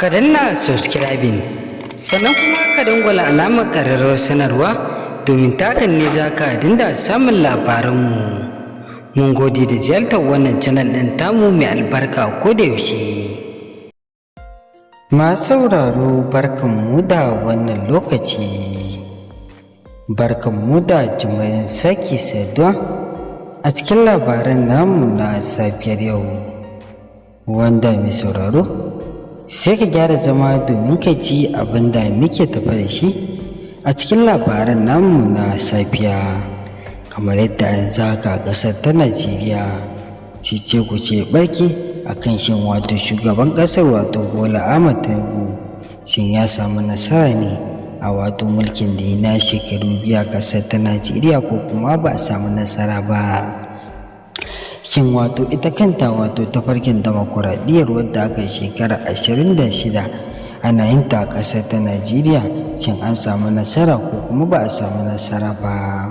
ka danna subscribing sannan kuma ka dangwala alamar ƙararrawar sanarwa domin takan ne za ka dinda samun labaranmu. Mun gode da ziyartar wannan channel ɗin tamu mai albarka ko da yaushe. Masu sauraro barkanmu da wannan lokaci, barkanmu da jimayin sake saduwa a cikin labaran namu na safiyar yau, wanda mai sauraro sai ka gyara zama domin ka ji abin da muke tafa da shi a cikin labaran namu na safiya. Kamar yadda yanzu haka ƙasar ta Najeriya cece kuce barke akan shin wato shugaban ƙasar wato Bola Ahmed Tinubu shin ya samu nasara ne a wato mulkin da ya na shekaru biyu a ƙasar ta Najeriya ko kuma ba a samu nasara ba. Shin wato ita kanta wato tafarkin demokuraɗiyyar wadda aka shekara 26 ana yin ta a ƙasar ta Najeriya shin an samu nasara ko kuma ba a samu nasara ba,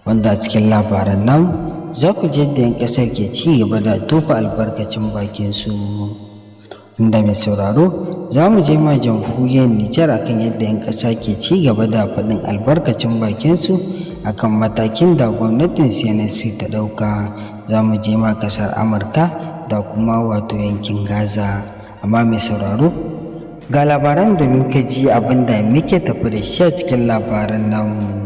wanda a cikin labaran nan za ku ji yadda 'yan ƙasar ke ci gaba da tofa albarkacin bakin su. Inda mai sauraro za mu je ma jamhuriyar Nijar akan yadda 'yan ƙasa ke ci gaba da faɗin albarkacin bakin su akan matakin da gwamnatin CNSP ta ɗauka. Za mu je ma ƙasar Amurka da kuma wato yankin Gaza. Amma mai sauraro ga labaran domin ka ji abin da muke tafi da shi a cikin labaran namu.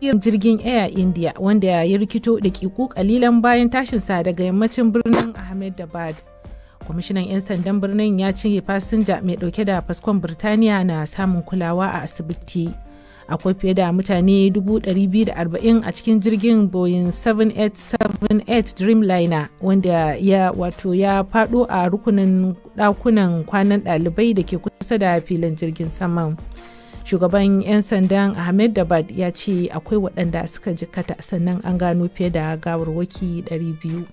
Jirgin Air India wanda ya rikito daƙiƙu ƙalilan bayan tashinsa daga yammacin birnin Ahmedabad. Kwamishinan 'yan sandan birnin ya ce fasinja mai ɗauke da fasfon Birtaniya na samun kulawa a asibiti. Akwai fiye da mutane 240 a cikin jirgin Boeing 7878 Dreamliner wanda ya faɗo a rukunin ɗakunan kwanan ɗalibai da ke kusa da filin jirgin saman. Shugaban 'yan sandan Ahmedabad ya ce akwai waɗanda suka jikkata sannan an gano fiye da gawarwaki 200.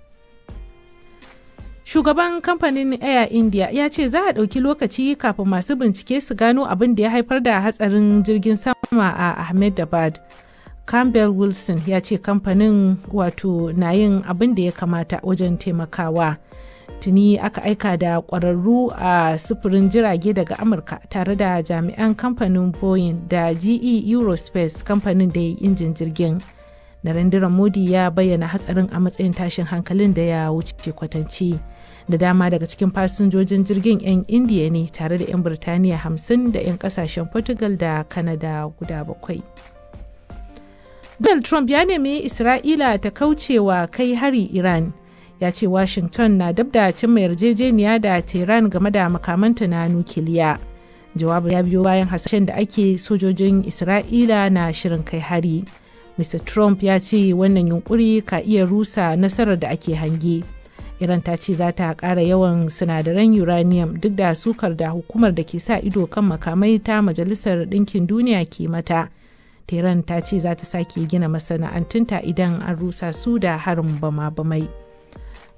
Shugaban kamfanin Air India ya ce za a ɗauki lokaci kafin masu bincike su gano abin da ya haifar da hatsarin jirgin sama a Ahmedabad. Campbell Wilson ya ce kamfanin na yin abin da ya kamata wajen taimakawa. Tuni aka aika da ƙwararru a sufurin jirage daga Amurka tare da jami'an kamfanin Boeing da GE Aerospace kamfanin da ya yi injin jirgin. Narendra Modi ya bayyana hatsarin a matsayin tashin hankalin da ya wuce kwatanci. Da dama daga cikin fasinjojin jirgin 'yan Indiya ne tare da 'yan Birtaniya 50 da 'yan kasashen Portugal da Canada guda 7. Donald Trump ya nemi Isra'ila ta kaucewa kai hari Iran. Ya ce Washington na dab da cimma yarjejeniya da Tehran game da makamanta na nukiliya. Jawabin ya biyo bayan hasashen da ake sojojin Isra'ila na shirin kai hari. Mr. Trump ya ce wannan yunkuri ka iya rusa nasarar da ake hange. Iran ta ce za ta ƙara yawan sinadaran uranium duk da sukar da hukumar da ke sa ido kan makamai ta Majalisar Ɗinkin Duniya ke mata. Tehran ta ce za ta sake gina masana'antunta idan an rusa su da harin bama-bamai.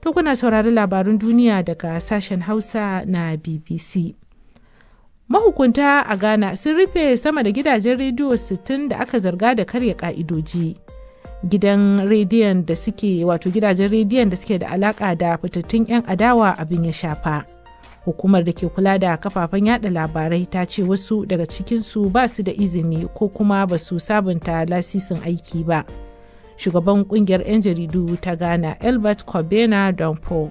To kuna saurari labarun duniya daga sashen Hausa na BBC. Mahukunta a Ghana sun rufe sama da gidajen rediyo 60 da aka zarga da karya ka'idoji. Gidajen rediyon da suke da alaka da fitattun 'yan adawa abin ya shafa. Hukumar da ke kula da kafafen yada labarai ta ce wasu daga cikinsu ba su da izini ko kuma ba su sabunta lasisin aiki ba. Shugaban kungiyar 'yan jaridu ta Ghana, Albert Kobena Dompo,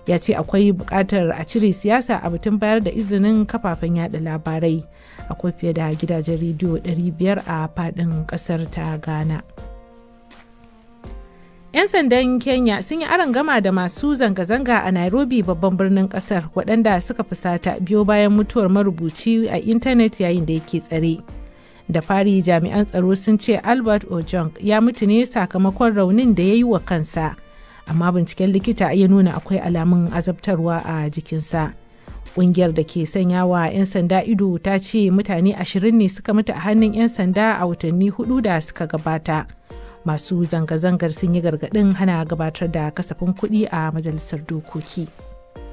ya ce akwai buƙatar a cire siyasa a batun bayar da izinin kafafen yada labarai. Akwai fiye da gidajen rediyo 500 a faɗin ƙasar ta Ghana. 'Yan sandan Kenya sun yi arangama da masu zanga-zanga a Nairobi babban birnin ƙasar waɗanda suka fusata biyo bayan mutuwar marubuci a intanet yayin da yake tsare. Da fari jami'an tsaro sun ce Albert Ojong ya mutu ne sakamakon raunin da ya yi wa kansa, amma binciken likita ya nuna akwai alamun azabtarwa a jikinsa. Ƙungiyar da ke sanya wa 'yan sanda ido ta ce mutane 20 ne suka mutu a hannun 'yan sanda a watanni 4 da suka gabata. Masu zanga-zangar sun yi gargaɗin hana gabatar da kasafin kuɗi a majalisar dokoki.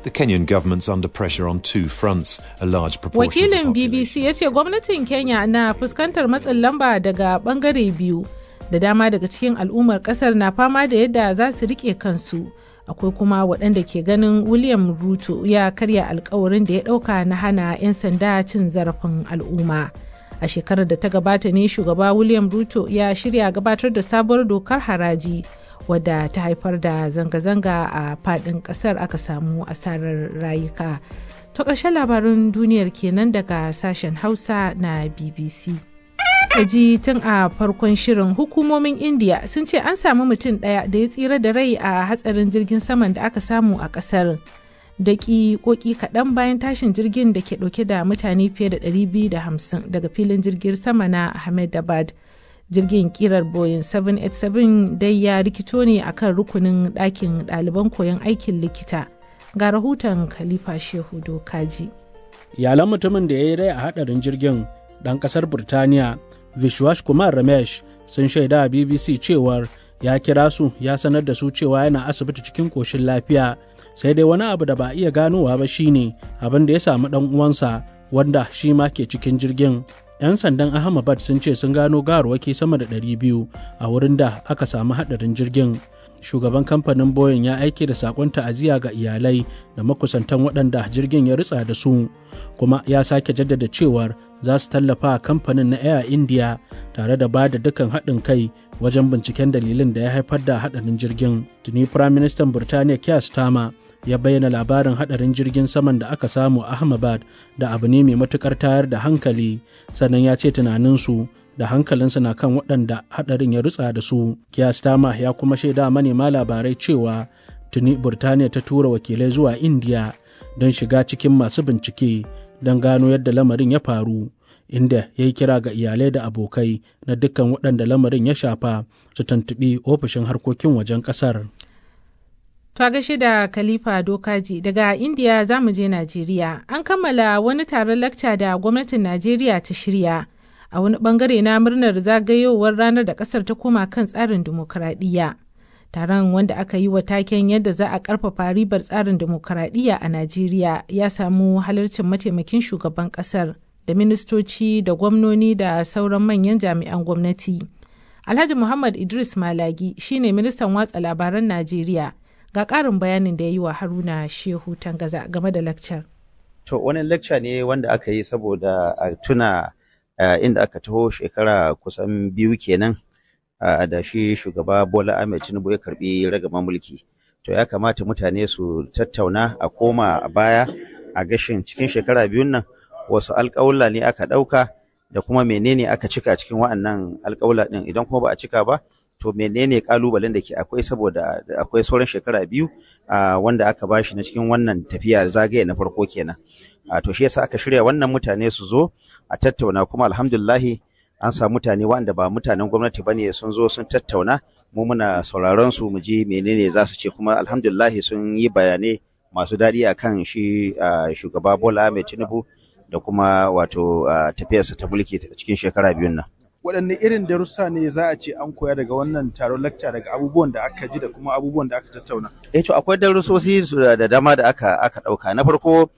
The Kenyan government's under pressure on two fronts. A large proportion Wakilin BBC ya ce gwamnatin Kenya na fuskantar matsin lamba daga bangare biyu. Da dama daga cikin al'ummar kasar na fama da yadda za su rike kansu Akwai kuma waɗanda ke ganin William Ruto ya karya alkawarin da ya ɗauka na hana 'yan sanda cin zarafin al'umma. A shekarar da ta gabata ne shugaba William Ruto ya shirya gabatar da sabuwar dokar haraji wadda ta haifar da zanga-zanga a faɗin ƙasar, aka samu asarar rayuka. To ƙarshen labarin duniyar kenan daga sashen Hausa na BBC. Kaji tun a farkon shirin hukumomin India sun ce an samu mutum ɗaya da ya tsira da rai a hatsarin jirgin saman da aka samu a ƙasar. Daƙiƙoƙi kaɗan bayan tashin jirgin da ke ɗauke da mutane fiye da 250 daga filin jirgin sama na Ahmedabad. Jirgin kirar Boeing 787 dai ya rikito ne akan rukunin ɗakin ɗaliban koyon aikin likita. Ga rahoton Khalifa Shehu Dokaji. Iyalan mutumin da ya yi rai a hadarin jirgin ɗan ƙasar Burtaniya, Vishwash Kumar Ramesh, sun shaida a BBC cewar ya kira su ya sanar da su cewa yana asibiti cikin ƙoshin lafiya. Sai dai wani abu da ba a iya ganowa ba shine abin da ya samu ɗan uwansa wanda shi ma ke cikin jirgin. 'Yan sandan Ahmedabad sun ce sun gano gawarwaki sama da 200 a wurin da aka samu hadarin jirgin. Shugaban kamfanin Boeing ya aike da sakon ta'aziyya ga iyalai da makusantan waɗanda jirgin ya ritsa da su, kuma ya sake jaddada cewar za su tallafa kamfanin na Air India tare da ba da dukkan haɗin kai wajen binciken dalilin da ya haifar da haɗarin jirgin. Tuni Firaministan Burtaniya Keir Starmer ya bayyana labarin haɗarin jirgin saman da aka samu a Ahmedabad da abu ne mai matuƙar tayar da hankali, sannan ya ce tunaninsu da hankalinsu na kan waɗanda haɗarin ya rutsa da su. Keir Starmer ya kuma shaida manema labarai cewa tuni Burtaniya ta tura wakilai zuwa India don shiga cikin masu bincike don gano yadda lamarin ya faru, inda ya yi kira ga iyalai da abokai na dukkan waɗanda lamarin ya shafa su tuntuɓi ofishin harkokin wajen ƙasar. Ta gaishe da Khalifa Dokaji. Daga India za mu je Najeriya. An kammala wani taron lakca da gwamnatin Najeriya ta shirya a wani bangare na murnar zagayowar ranar da kasar ta koma kan tsarin dimokuraɗiyya. Taron, wanda aka yi wa taken yadda za a ƙarfafa ribar tsarin dimokuraɗiyya a Najeriya, ya samu halarcin mataimakin shugaban ƙasar da ministoci da gwamnoni da sauran manyan jami'an gwamnati. Alhaji Muhammad Idris Malagi shine ministan watsa labaran Najeriya. Ga ƙarin bayanin da ya yi wa Haruna Shehu Tangaza game da lakcar. To, wani lakca ne wanda aka yi saboda a tuna inda aka taho shekara kusan 2 kenan da shi shugaba Bola Ahmed Tinubu ya karbi ragaman mulki. To ya kamata mutane su tattauna a koma a baya a gashin cikin shekara 2 nan wasu alƙawula ne aka ɗauka da kuma menene aka cika cikin wa'annan alƙawula ɗin, idan kuma ba a cika ba to menene kalubalen da ke akwai, saboda akwai sauran shekara 2 wanda aka bashi na cikin wannan tafiya zagaye na farko kenan. To shi yasa aka shirya wannan mutane su zo a tattauna, kuma alhamdulillahi an samu mutane wanda ba mutanen gwamnati bane sun zo sun tattauna, mu muna sauraron su mu ji menene za su ce, kuma alhamdulillahi sun yi bayanai masu daɗi akan shi shugaba Bola Ahmed Tinubu da kuma wato tafiyarsa ta mulki cikin shekara 2 nan. Waɗanne irin darussa ne za a ce an koya daga wannan taron lakca, daga abubuwan da aka ji da kuma abubuwan da aka tattauna? To akwai darussosi da dama da aka ɗauka. Na farko,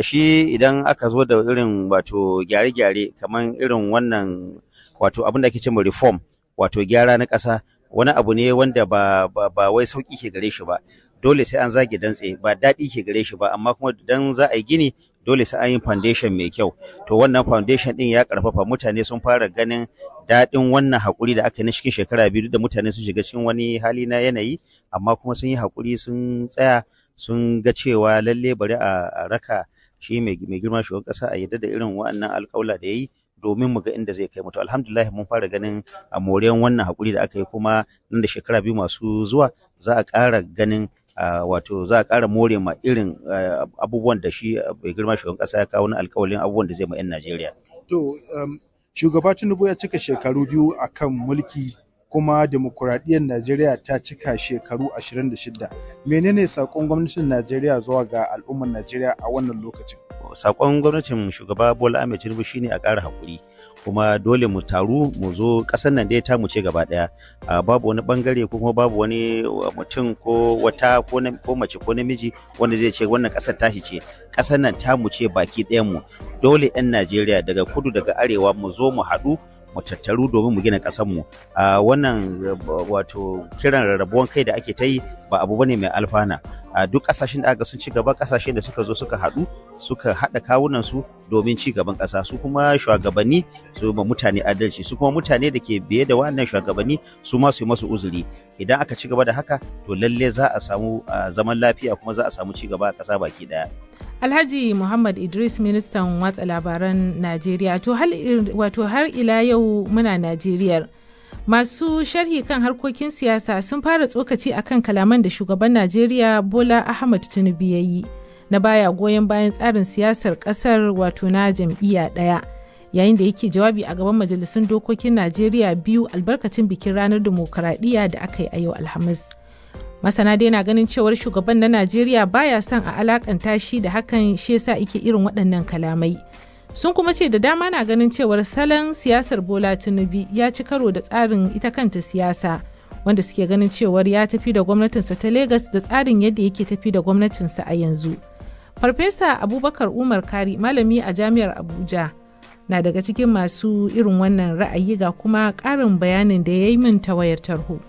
shi idan aka zo da irin wato gyare-gyare kamar irin wannan wato abin da ake cewa reform, wato gyara na ƙasa, wani abu ne wanda ba wai sauƙi ke gare shi ba, dole sai an zage dantse, ba daɗi ke gare shi ba, amma kuma dan za a yi gini dole sai an yi foundation mai kyau. To wannan foundation din ya karfafa, mutane sun fara ganin daɗin wannan haƙuri da aka yi na cikin shekara 2 da mutane sun shiga cikin wani hali na yanayi, amma kuma sun yi haƙuri, sun tsaya sun ga cewa lalle bari a raka shi mai girma shugaban ƙasa a yadda da irin wa'annan alƙawla da ya yi domin mu ga inda zai kai mu. To alhamdulillah mun fara ganin a moriyan wannan haƙuri da aka yi, kuma nan da shekara 2 masu zuwa za a ƙara ganin wato za a ƙara more ma irin abubuwan da shi mai girma shugaban ƙasa ya kawo na alƙawalin abubuwan da zai ma 'yan Najeriya. To shugaba Tinubu ya cika shekaru 2 akan mulki, kuma demokuraɗiyyar Najeriya ta cika shekaru 26. Menene saƙon gwamnatin Najeriya zuwa ga al'ummar Najeriya a wannan lokacin? Saƙon gwamnatin shugaba Bola Ahmed Tinubu shine a ƙara haƙuri, kuma dole mu taru mu zo ƙasar nan dai ta mu ce gaba ɗaya, babu wani bangare ko kuma babu wani mutum ko wata ko mace ko namiji wanda zai ce wannan ƙasar tashi ce. Ƙasar nan ta mu ce baki ɗayan mu, dole 'yan Najeriya daga kudu daga arewa mu zo mu haɗu mu tattaru domin mu gina ƙasarmu. Wannan wato kiran rarrabuwan kai da ake ta yi ba abu bane mai alfana. Duk ƙasashen da aka sun ci gaba, ƙasashen da suka zo suka haɗu suka haɗa kawunan su domin ci gaban ƙasa, su kuma shugabanni su ma mutane adalci, su kuma mutane da ke biye da wannan shugabanni su ma su yi masu uzuri. Idan aka ci gaba da haka to lalle za a samu zaman lafiya kuma za a samu ci gaba a ƙasa baki ɗaya. Alhaji Muhammad Idris, ministan watsa labaran Najeriya. To har ila yau muna Najeriyar. Masu sharhi kan harkokin siyasa sun fara tsokaci akan kalaman da shugaban Najeriya Bola Ahmed Tinubu ya yi na baya goyon bayan tsarin siyasar kasar wato na jam'iyya ɗaya, yayin da yake jawabi a gaban majalisun dokokin Najeriya biyu albarkacin bikin ranar dimokuraɗiyya da aka yi a yau Alhamis. Masana dai na ganin cewar shugaban na Najeriya baya son a alakanta shi da hakan, shi yasa ike irin waɗannan kalamai. Sun kuma ce da dama na ganin cewar salon siyasar Bola Tinubu ya ci karo da tsarin ita kanta siyasa, wanda suke ganin cewar ya tafi da gwamnatinsa ta Legas da tsarin yadda yake tafi da gwamnatinsa a yanzu. Farfesa Abubakar Umar Kari, malami a Jami'ar Abuja, na daga cikin masu irin wannan ra'ayi, ga kuma ƙarin bayanin da ya yi min ta wayar tarho.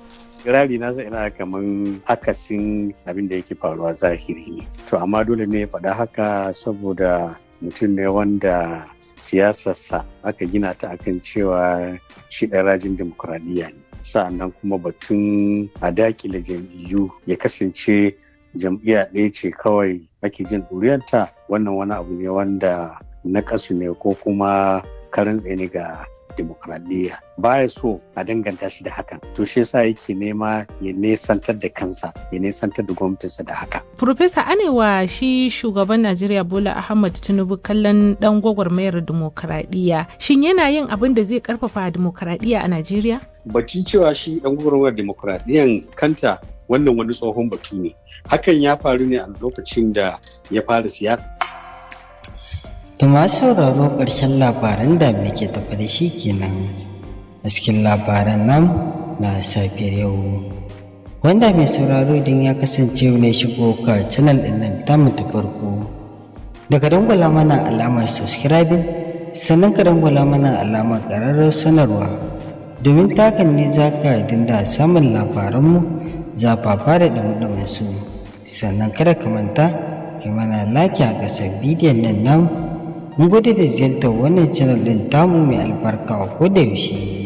Kirari na ina kaman akasin abin da yake faruwa zahiri ne. To amma dole ne ya faɗa haka saboda mutum ne wanda siyasarsa aka gina ta akan cewa shi ɗan rajin demokuraɗiyya ne. Sa'annan kuma batun a dakile jam'iyyu ya kasance jam'iyya ɗaya ce kawai ake jin ɗuriyarta, wannan wani abu ne wanda naƙasu ne ko kuma karan tsaye ne ga demokradiyya. Baya so a danganta shi da hakan, to shi yasa yake nema ya nesantar da kansa, ya nesantar da gwamnatinsa da haka. Profesa, anewa shi shugaban Najeriya Bola Ahmed Tinubu kallon dan gwagwarmayar demokradiyya, shin yana yin abin da zai karfafa demokradiyya a Najeriya? Batun cewa shi dan gwagwarmayar demokradiyyan kanta wannan wani tsohon batu ne. Hakan ya faru ne a lokacin da ya fara siyasa. Da masu sauraro ƙarshen labaran da muke tafa da shi kenan a cikin labaran nan na safiyar yau. Wanda mai sauraro idan ya kasance ne shigo ka channel ɗin nan tamu ta farko, daga dangwala mana alamar subscribing, sannan ka dangwala mana alamar ƙararrar sanarwa, domin takan ne za ka dinda samun labaranmu zafafa da ɗumɗumin su. Sannan kada ka manta ka mana like a ƙasar bidiyon nan. Mun gode da ziyartar wannan channel ɗin tamu mai albarka a koda yaushe.